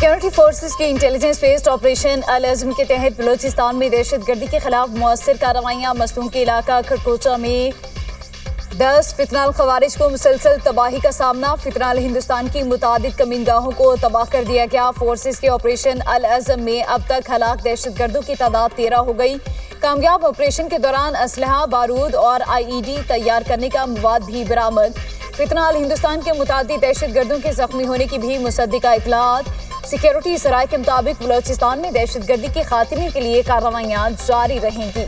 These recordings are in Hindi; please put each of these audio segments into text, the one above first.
सिक्योरिटी फोर्सेस की इंटेलिजेंस बेस्ड ऑपरेशन अल अज़्म के तहत बलूचिस्तान में दहशतगर्दी के खिलाफ मौसर कार्रवाइयाँ। मसलूम के इलाका खड़कोचा में 10 फितनाल खवारिज को मुसलसल तबाही का सामना। फितनाल हिंदुस्तान की मुतादिद कमीनगाहों को तबाह कर दिया गया। फोर्सेस के ऑपरेशन अल अज़्म में अब तक हलाक दहशतगर्दों की तादाद 13 हो गई। कामयाब ऑपरेशन के दौरान असलहा, बारूद और IED तैयार करने का मवाद भी बरामद। फितनाल हिंदुस्तान के मुतादिद दहशतगर्दों के जख्मी होने की भी मुसद्दिका इतलात। सिक्योरिटी सराय के मुताबिक बलूचिस्तान में दहशतगर्दी के खात्मे के लिए कार्रवाइयाँ जारी रहेंगी।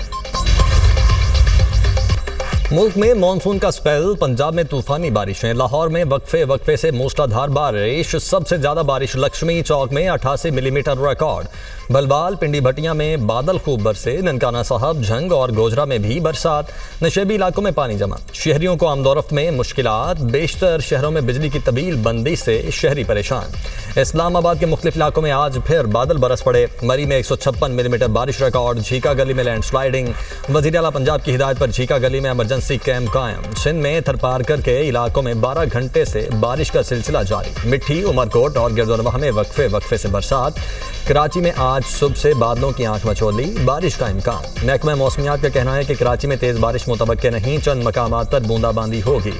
मुल्क में मानसून का स्पेल, पंजाब में तूफानी बारिशें, लाहौर में वक्फे से मूसलाधार बारिश। सबसे ज्यादा बारिश लक्ष्मी चौक में 88 मिलीमीटर रिकॉर्ड। बलबाल, पिंडी भटिया में बादल खूब बरसे। ननकाना साहब, झंग और गोजरा में भी बरसात। नशेबी इलाकों में पानी जमा, शहरियों को आमदोरफ्त में मुश्किलात। बेशतर शहरों में बिजली की तबील बंदी से शहरी परेशान। इस्लामाबाद के मुख्तलिफ इलाकों में आज फिर बादल बरस पड़े। मरी में 156 मिलीमीटर बारिश रिकॉर्ड। झीका गली में लैंडस्लाइडिंग। वज़ीर आला पंजाब की हिदायत पर झीका गली में इमरजेंसी कैंप कायम। सिंध में थरपारकर के इलाकों में 12 घंटे से बारिश का सिलसिला जारी। मिट्टी, उमरकोट और गिरदोनवाह में वक्फे से बरसात। कराची में आज सुबह से बादलों की आंख मचोली, बारिश का इम्कान। महकमा मौसमियात का कहना है कि कराची में तेज बारिश मुतवक्के नहीं, चंद मकामात पर बूंदाबांदी होगी।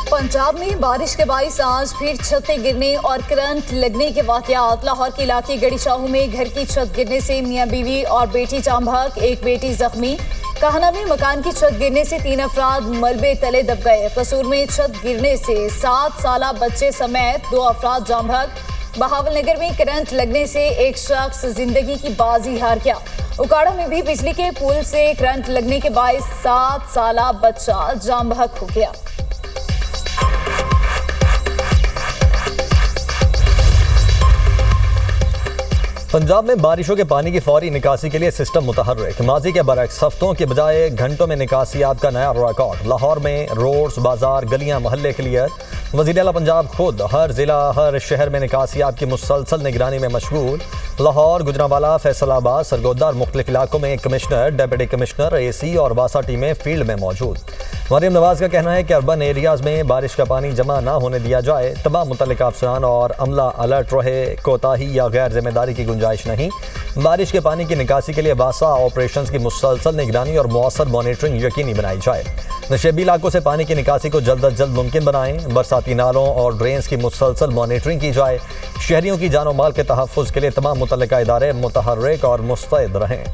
पंजाब में बारिश के बाइस आज फिर छतें गिरने और करंट लगने के वाकयात। लाहौर के इलाके गड़ी शाहू में घर की छत गिरने से मियां बीवी और बेटी जाम बहक, एक बेटी जख्मी। काहना में मकान की छत गिरने से 3 अफराद मलबे तले दब गए। कसूर में छत गिरने से 7 साला बच्चे समेत 2 अफराद जाम बहक। बहावलनगर में करंट लगने से एक शख्स जिंदगी की बाजी हार गया। उकाड़ा में भी बिजली के पुल से करंट लगने के बाइस 7 साला बच्चा जाम बहक हो गया। पंजाब में बारिशों के पानी की फौरी निकासी के लिए सिस्टम मुतहर्रिक। माजी के बरक्स हफ्तों के बजाय घंटों में निकासियात का नया रिकॉर्ड। लाहौर में रोड्स, बाजार, गलियां, मोहल्ले क्लियर। वज़ीर आला पंजाब खुद हर जिला, हर शहर में निकासियात की मुसलसल निगरानी में मशगूल। लाहौर, गुजरांवाला, फैसलाबाद, सरगोदा और मुख्तलिफ इलाकों में कमिश्नर, डिप्टी कमिश्नर, AC और वासा टीमें फील्ड में मौजूद। मरियम नवाज का कहना है कि अर्बन एरियाज में बारिश का पानी जमा ना होने दिया जाए। तमाम मुतल्लिका अफसरान और अमला अलर्ट रहे। कोताही या गैर जिम्मेदारी की गुंजाइश नहीं। बारिश के पानी की निकासी के लिए वासा ऑपरेशंस की मुसलसल निगरानी और मौसर मॉनिटरिंग यकीनी बनाई जाए। नशेबी इलाकों से पानी की निकासी को जल्द अज जल्द मुमकिन बनाएं। बरसाती नालों और ड्रेन्स की मुसलसल मॉनिटरिंग की जाए। शहरियों की जान और माल के तहफ़्फ़ुज़ के लिए तमाम मुतल्लिका इदारे मुतहर्रिक और मुस्तैद रहें।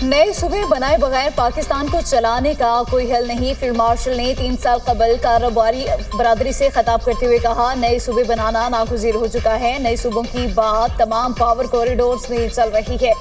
नए सूबे बनाए बगैर पाकिस्तान को चलाने का कोई हल नहीं। फील्ड मार्शल ने 3 साल कबल कारोबारी बरादरी से खिताब करते हुए कहा, नए सूबे बनाना नागुज़ीर हो चुका है। नए सूबों की बात तमाम पावर कॉरिडोर्स में चल रही है।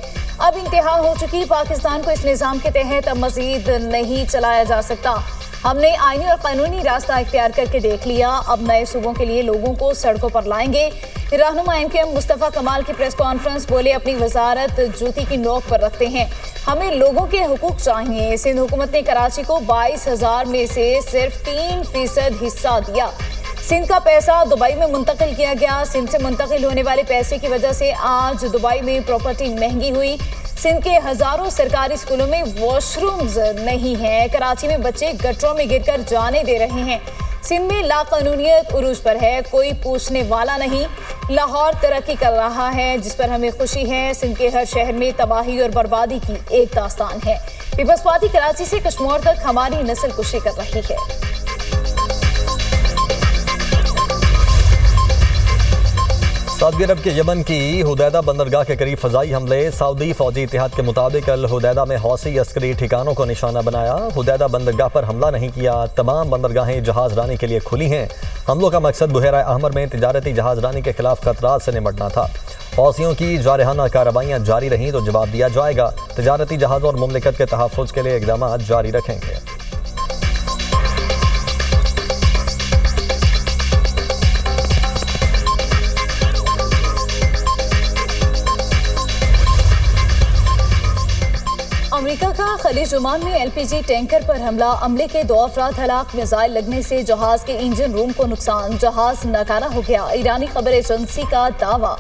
अब इंतहा हो चुकी। पाकिस्तान को इस निज़ाम के तहत अब मज़ीद नहीं चलाया जा सकता। हमने आईनी और कानूनी रास्ता इख्तियार करके देख लिया। अब नए सूबों के लिए लोगों को सड़कों पर लाएंगे। रहनुमा MKM मुस्तफ़ा कमाल की प्रेस कॉन्फ्रेंस बोले, अपनी वजारत जूती की नोक पर रखते हैं। हमें लोगों के हुकूक चाहिए। सिंध हुकूमत ने कराची को 22,000 में से सिर्फ 3% हिस्सा दिया। सिंध का पैसा दुबई में मुंतकिल किया गया। सिंध से मुंतकिल होने वाले पैसे की वजह से आज दुबई में प्रॉपर्टी महंगी हुई। सिंध के हजारों सरकारी स्कूलों में वॉशरूम्स नहीं हैं। कराची में बच्चे गटरों में गिरकर जाने दे रहे हैं। सिंध में लाकानूनियत उरूज पर है, कोई पूछने वाला नहीं। लाहौर तरक्की कर रहा है, जिस पर हमें खुशी है। सिंध के हर शहर में तबाही और बर्बादी की एक दास्तान है। पीपल्स पार्टी कराची से कश्मीर तक हमारी नस्ल कुशी कर रही है। सऊदी अरब के यमन की हुदैदा बंदरगाह के करीब फजाई हमले। सऊदी फौजी इत्तेहाद के मुताबिक अल हुदैदा में हौसी अस्करी ठिकानों को निशाना बनाया। हुदैदा बंदरगाह पर हमला नहीं किया। तमाम बंदरगाहें जहाज रानी के लिए खुली हैं। हमलों का मकसद बुहरा अहमर में तिजारती जहाज रानी के खिलाफ खतरात से निपटना था। हौसियों की जारहाना कार्रवाइयाँ जारी रहीं तो जवाब दिया जाएगा। तिजारती जहाज़ों और मुमलिकत के तहफ़्फ़ुज़ के लिए इक़दाम जारी रखेंगे। अमेरिका का खलीज ओमान में एलपीजी टैंकर पर हमला, अमले के 2 अफराद हलाक, मिसाइल लगने से जहाज के इंजन रूम को नुकसान, जहाज नकारा हो गया। ईरानी खबर एजेंसी का दावा,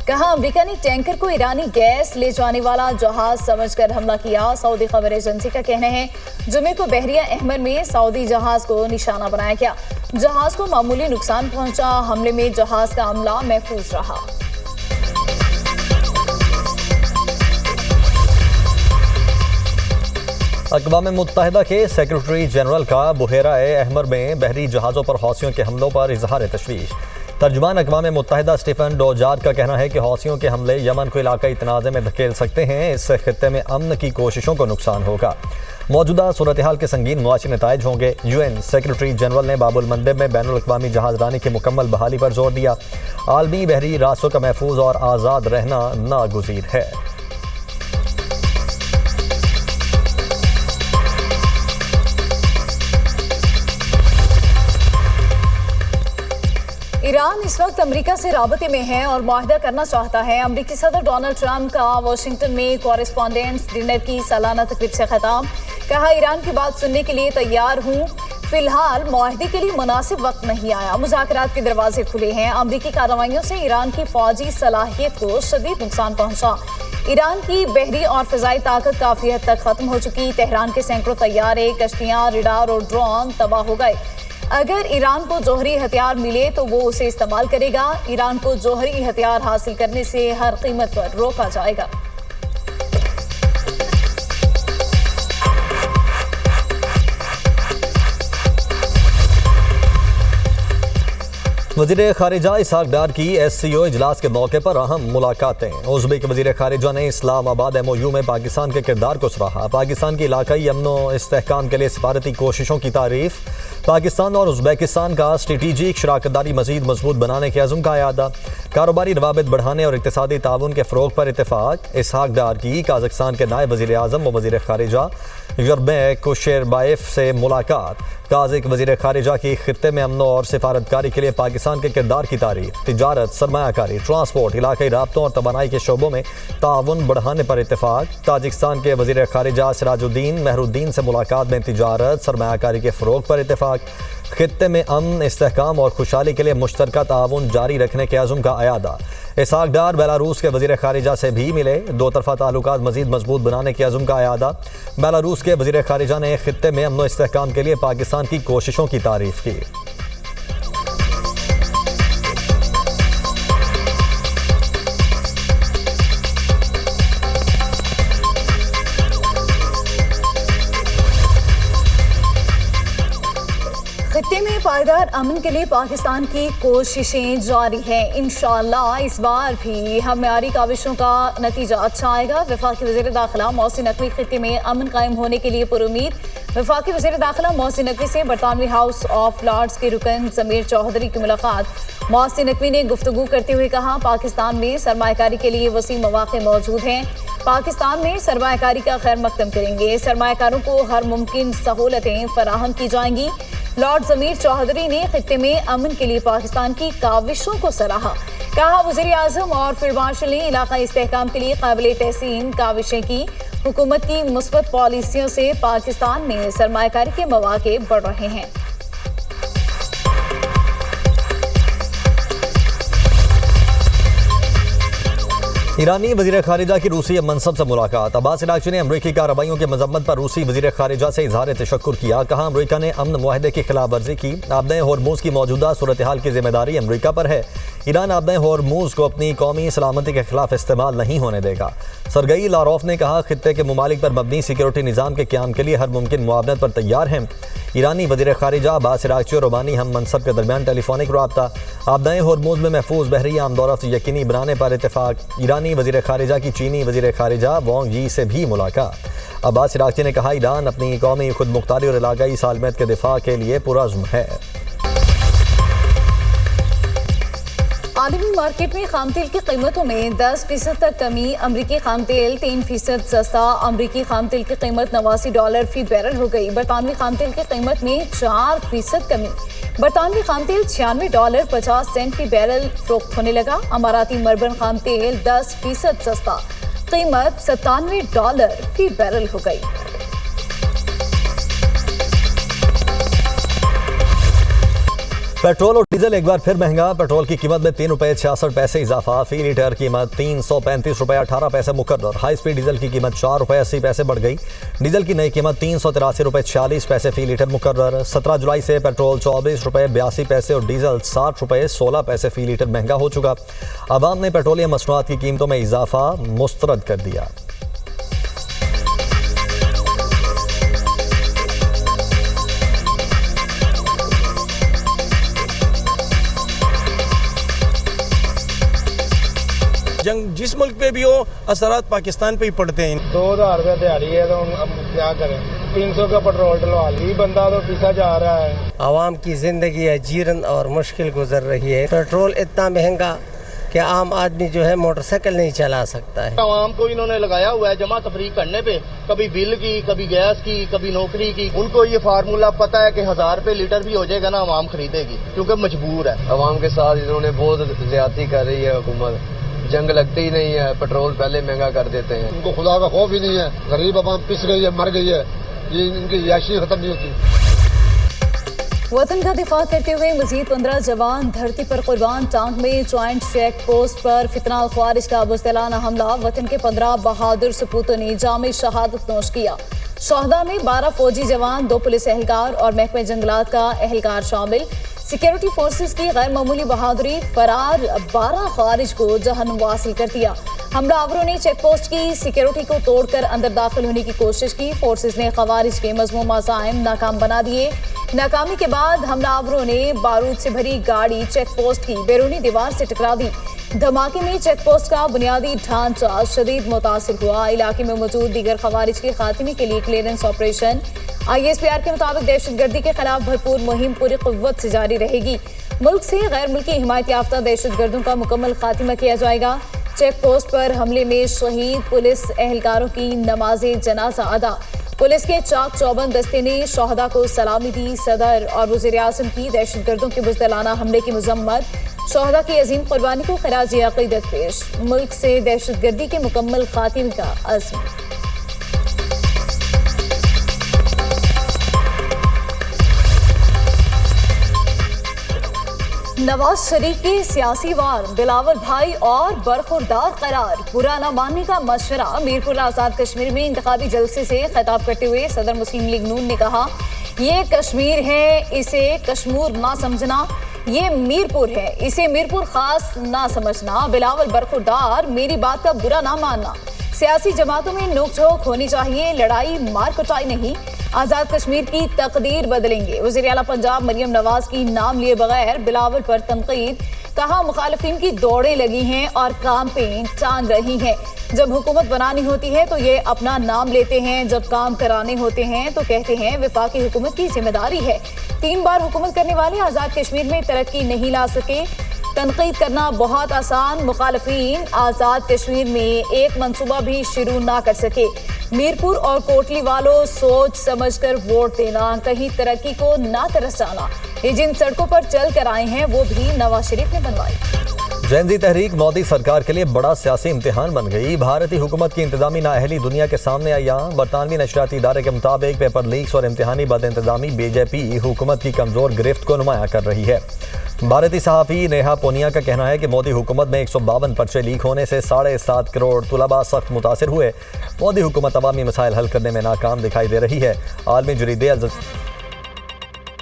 कहा अमेरिका ने टैंकर को ईरानी गैस ले जाने वाला जहाज समझकर हमला किया। सऊदी खबर एजेंसी का कहना है जुमे को बहरिया अहमर में सऊदी जहाज को निशाना बनाया गया। जहाज को मामूली नुकसान पहुंचा। हमले में जहाज का अमला महफूज रहा। अक़वाम मुत्तहिदा के सेक्रेटरी जनरल का बुहेरा अहमर में बहरी जहाज़ों पर हौसियों के हमलों पर इजहार तशवीश। तर्जुमान अक़वाम मुत्तहिदा स्टीफन डोजार्ड का कहना है कि हौसियों के हमले यमन को इलाकाई तनाज़े में धकेल सकते हैं। इससे खित्ते में अमन की कोशिशों को नुकसान होगा। मौजूदा सूरत हाल के संगीन मुआशी नताइज होंगे। UN सेक्रेटरी जनरल ने बाबुल मंदब में बैनुल अक़वामी जहाज़रानी की मुकम्मल बहाली पर जोर दिया। आलमी बहरी रास्तों का महफूज और आज़ाद रहना नागुज़ीर है। ईरान इस वक्त अमेरिका से राबते में है और मुआहदा करना चाहता है। अमेरिकी सदर डोनाल्ड ट्रंप का वाशिंगटन में कॉरेस्पॉन्डेंट्स डिनर की सालाना तकरीब से खिताब, कहा ईरान की बात सुनने के लिए तैयार हूँ, फिलहाल मुआहदे के लिए मुनासिब वक्त नहीं आया, मुज़ाकरात के दरवाजे खुले हैं। अमेरिकी कार्रवाइयों से ईरान की फौजी सलाहियत को शदीद नुकसान पहुंचा। ईरान की बहरी और फ़िज़ाई ताकत काफ़ी हद तक ख़त्म हो चुकी। तेहरान के सैकड़ों तैयारे, कश्तियाँ, रडार और ड्रोन तबाह हो गए। अगर ईरान को जौहरी हथियार मिले तो वो उसे इस्तेमाल करेगा। ईरान को जौहरी हथियार हासिल करने से हर कीमत पर रोका जाएगा। वज़ीर ख़ारिजा इसहाक़ डार की SCO इजलास के मौके पर अहम मुलाकातें। उज़्बेक वज़ीर ख़ारिजा ने इस्लामाबाद MOU में पाकिस्तान के किरदार को सराहा। पाकिस्तान की इलाकाई अमन व इस्तेहकाम के लिए सिफारती कोशिशों की तारीफ। पाकिस्तान और उज़्बेकिस्तान का स्ट्रेटेजिक शराकतदारी मज़ीद मजबूत बनाने के अज़्म का अयादा। कारोबारी रवाबित बढ़ाने और इक़्तिसादी ताउन के फ़रोग़ पर इत्तेफ़ाक़। इसहाक़ डार की काज़ाकिस्तान के नायब वज़ीर आज़म व वज़ीर ख़ारिजा युरबैक कुशेरबाएफ से मुलाकात। काज़िक वज़ीर ख़ारिजा की खित्ते में अमन और सिफारतकारी के लिए पाकिस्तान के किरदार की तारीफ। तिजारत, सरमायाकारी, ट्रांसपोर्ट, इलाकाई राब्तों और तवानाई के शोबों में ताउन बढ़ाने पर इत्तेफ़ाक़। ताजिकिस्तान के वज़ीर ख़ारिजा सिराजुद्दीन महरुद्दीन से मुलाकात में तिजारत, सरमायाकारी के फ़रोग़ पर इत्तेफ़ाक़। खित्ते में अमन, इस्तेहकाम और खुशहाली के लिए मुश्तरका ताउन जारी रखने के अज़्म का अयादा। इसहाक़ डार बेलारूस के वज़ीर ख़ारिजा से भी मिले। दो तरफ़ा ताल्लुकात मज़ीद मजबूत बनाने के अज़्म का अयादा। बेलारूस के वज़ीर ख़ारिजा ने खित्ते में अमन व इस्तेहकाम के लिए पाकिस्तान की कोशिशों की तारीफ़ की। खित्ते में पायदार अमन के लिए पाकिस्तान की कोशिशें जारी हैं। इंशाअल्लाह इस बार भी हमारी काविशों का नतीजा अच्छा आएगा। वफाकी वज़ीर दाखिला मोहसिन नकवी खित्ते में अमन कायम होने के लिए पुरुमीद। वफाकी वज़ीर दाखिला मोहसिन नकवी से बरतानवी हाउस ऑफ लॉर्ड्स के रुकन ज़मीर चौधरी की मुलाकात। मोहसिन नकवी ने गुफ्तगू करते हुए कहा, पाकिस्तान में सरमायाकारी के लिए वसी मौक़े मौजूद हैं। पाकिस्तान में सरमायाकारी का खैर मकदम करेंगे। सरमायाकारों को हर मुमकिन सहूलतें फराहम की जाएंगी। लॉर्ड ज़मीर चौधरी ने खित्ते में अमन के लिए पाकिस्तान की काविशों को सराहा। कहा, वज़ीर आज़म और फील्ड मार्शल ने इलाकाई इस्तेहकाम के लिए काबिल तहसीन काविशें की। हुकूमत की मुस्बत पॉलिसियों से पाकिस्तान में सरमायाकारी के मौक़े बढ़ रहे हैं। ईरानी वज़ीर ख़ारिजा की रूसी मनसब से मुलाकात। अब्बास इराक़ची ने अमरीकी कार्रवाइयों के मजम्मत पर रूसी वज़ीर ख़ारिजा से इज़हार तशक्कुर किया। कहा, अमरीका ने अमन मुआहदे की खिलाफ वर्जी की। आबदे होर्मुज़ की मौजूदा सूरत हाल की जिम्मेदारी अमरीका पर है। ईरान आबदे होर्मुज़ को अपनी कौमी सलामती के खिलाफ इस्तेमाल नहीं होने देगा। सरगई लारोफ ने कहा, खित्ते के ममालिक पर मबनी सिक्योरिटी निज़ाम के क़याम के लिए हर मुमकिन मुआवनत पर तैयार हैं। ईरानी वज़ीर ख़ारिजा अब्बास इराक़ची और ओमानी हम मनसब के दरमियान टेलीफोनिक रब्ता। आबदाए होर्मुज़ में महफूज बहरी आमदोरफ्त यकीनी बनाने पर इत्तेफ़ाक़। ईरानी वज़ीर ख़ारिजा की चीनी वज़ीर ख़ारिजा वांग यी से भी मुलाकात। अब्बास इराक़ची ने कहा, ईरान अपनी कौमी खुद मुख्तारी और इलाकाई सालमियत के दिफा के लिए पुरअज़्म है। आलमी मार्केट में खाम तेल की कीमतों में 10% तक कमी। अमरीकी खाम तेल 3% सस्ता। अमरीकी खाम तेल की कीमत $89 फी बैरल हो गई। बरतानवी खाम तेल की कीमत में 4% कमी। बरतानवी खाम तेल $96.50 फी बैरल फरोख्त होने लगा। अमाराती मरबन खाम तेल 10% सस्ता। कीमत $97 फी बैरल हो गई। पेट्रोल और डीजल एक बार फिर महंगा। पेट्रोल की कीमत में ₹3.66 इजाफा, फी लीटर कीमत ₹335.18 मुकर्रर। हाई स्पीड डीजल की कीमत ₹4.80 बढ़ गई। डीजल की नई कीमत ₹383.46 फी लीटर मुकर्रर। 17 जुलाई से पेट्रोल ₹24.82 और डीजल ₹60.16 फी लीटर महंगा हो चुका। अवाम ने पेट्रोलियम मसनूआत की कीमतों में इजाफा मुस्तरद कर दिया। जंग जिस मुल्क पे भी हो, असरात पाकिस्तान पे ही पड़ते हैं। 2000 रुपया दिहाड़ी है तो अब क्या करें। 300 का पेट्रोल डलवा ली, बंदा तो पीछा जा रहा है। आवाम की जिंदगी अजीरन और मुश्किल गुजर रही है। पेट्रोल इतना महंगा कि आम आदमी जो है मोटरसाइकिल नहीं चला सकता है। आवाम को इन्होंने लगाया हुआ है जमा तफरीक करने पे, कभी बिल की, कभी गैस की, कभी नौकरी की। उनको ये फार्मूला पता है कि 1000 रुपए लीटर भी हो जाएगा ना, आवाम खरीदेगी क्योंकि मजबूर है। आवाम के साथ इन्होंने बहुत ज्यादती कर रही है हुकूमत। जंग लगती ही नहीं है, पेट्रोल पहले महंगा कर देते हैं। उनको खुदा का खौफ ही नहीं है। गरीब आवाम पिस गई है, मर गई है। ये इनकी याशी खत्म नहीं होती। वतन का दिफा करते हुए मजीद 15 जवान धरती पर कुर्बान। टांग में ज्वाइंट चेक पोस्ट पर फितनाल ख्वारिज का बुज़दिलाना हमला। वतन के 15 बहादुर सपूतों ने जामे शहादत नोश किया। शोहदा में 12 फौजी जवान, 2 पुलिस एहलकार और महकमे जंगलात का एहलकार शामिल। सिक्योरिटी फोर्सेस की गैर मामूली बहादुरी, फरार 12 खारिज को जहन्नुम वासिल कर दिया। हमलावरों ने चेक पोस्ट की सिक्योरिटी को तोड़कर अंदर दाखिल होने की कोशिश की। फोर्सेस ने खवारिज के मज़मूम अज़ाइम नाकाम बना दिए। नाकामी के बाद हमलावरों ने बारूद से भरी गाड़ी चेक पोस्ट की बैरूनी दीवार से टकरा दी। धमाके में चेक पोस्ट का बुनियादी ढांचा शदीद मुतासिर हुआ। इलाके में मौजूद दीगर खवारिज के खात्मे के लिए क्लियरेंस ऑपरेशन। ISPR के मुताबिक दहशतगर्दी के खिलाफ भरपूर मुहिम पूरी कुव्वत से जारी रहेगी। मुल्क से गैर मुल्की हिमायत याफ्ता दहशतगर्दों का मुकम्मल खात्मा किया जाएगा। चेक पोस्ट पर हमले में शहीद पुलिस एहलकारों की नमाज़े जनाजा अदा। पुलिस के चाक चौबंद दस्ते ने शोहदा को सलामी दी। सदर और वज़ीर आज़म की दहशतगर्दों के बुज़दिलाना हमले की मजम्मत। शोहदा की अजीम कुर्बानी को खराज अक़ीदत पेश। मुल्क से दहशतगर्दी के मुकम्मल खात्मे का अज़्म। नवाज शरीफ के सियासी वार, बिलावल भाई और बरखुरदार करार। बुरा न मानने का मशवरा। मीरपुर आज़ाद कश्मीर में इंतखाबी जलसे से खिताब करते हुए सदर मुस्लिम लीग नून ने कहा, ये कश्मीर है, इसे कश्मीर ना समझना। ये मीरपुर है, इसे मीरपुर खास ना समझना। बिलावल बरखुरदार, मेरी बात का बुरा ना मानना। सियासी जमातों में नोकझोंक होनी चाहिए, लड़ाई मार कुटाई नहीं। आज़ाद कश्मीर की तकदीर बदलेंगे। वज़ीर आला पंजाब मरियम नवाज की नाम लिए बगैर बिलावल पर तनकीद। कहा, मुखालिफिन की दौड़ें लगी हैं और काम पे टांग रही हैं। जब हुकूमत बनानी होती है तो ये अपना नाम लेते हैं, जब काम कराने होते हैं तो कहते हैं वफाकी हुकूमत की जिम्मेदारी है। 3 बार हुकूमत करने वाले आज़ाद कश्मीर में तरक्की नहीं ला सके। तनकीद करना बहुत आसान। मुखालिफिन आज़ाद कश्मीर में एक मंसूबा भी शुरू ना कर सके। मीरपुर और कोटली वालों, सोच समझ कर वोट देना, कहीं तरक्की को ना तरस जाना। ये जिन सड़कों पर चल कर आए हैं वो भी नवाज शरीफ ने बनवाई। जेन-ज़ी तहरीक मोदी सरकार के लिए बड़ा सियासी इम्तिहान बन गई। भारतीय हुकूमत की इंतजामी नाअहली दुनिया के सामने आई। बरतानवी नशरियाती इदारे के मुताबिक पेपर लीक्स और इम्तिहानी बदइंतजामी बीजेपी हुकूमत की कमज़ोर गिरफ्त को नुमाया कर रही है। भारतीय सहाफ़ी नेहा पूनिया का कहना है कि मोदी हुकूमत में 152 पर्चे लीक होने से 7.5 करोड़ तुलबा सख्त मुतासिर हुए। मोदी हुकूमत अवामी मसाइल हल करने में नाकाम दिखाई दे रही है। आलमी जरीदे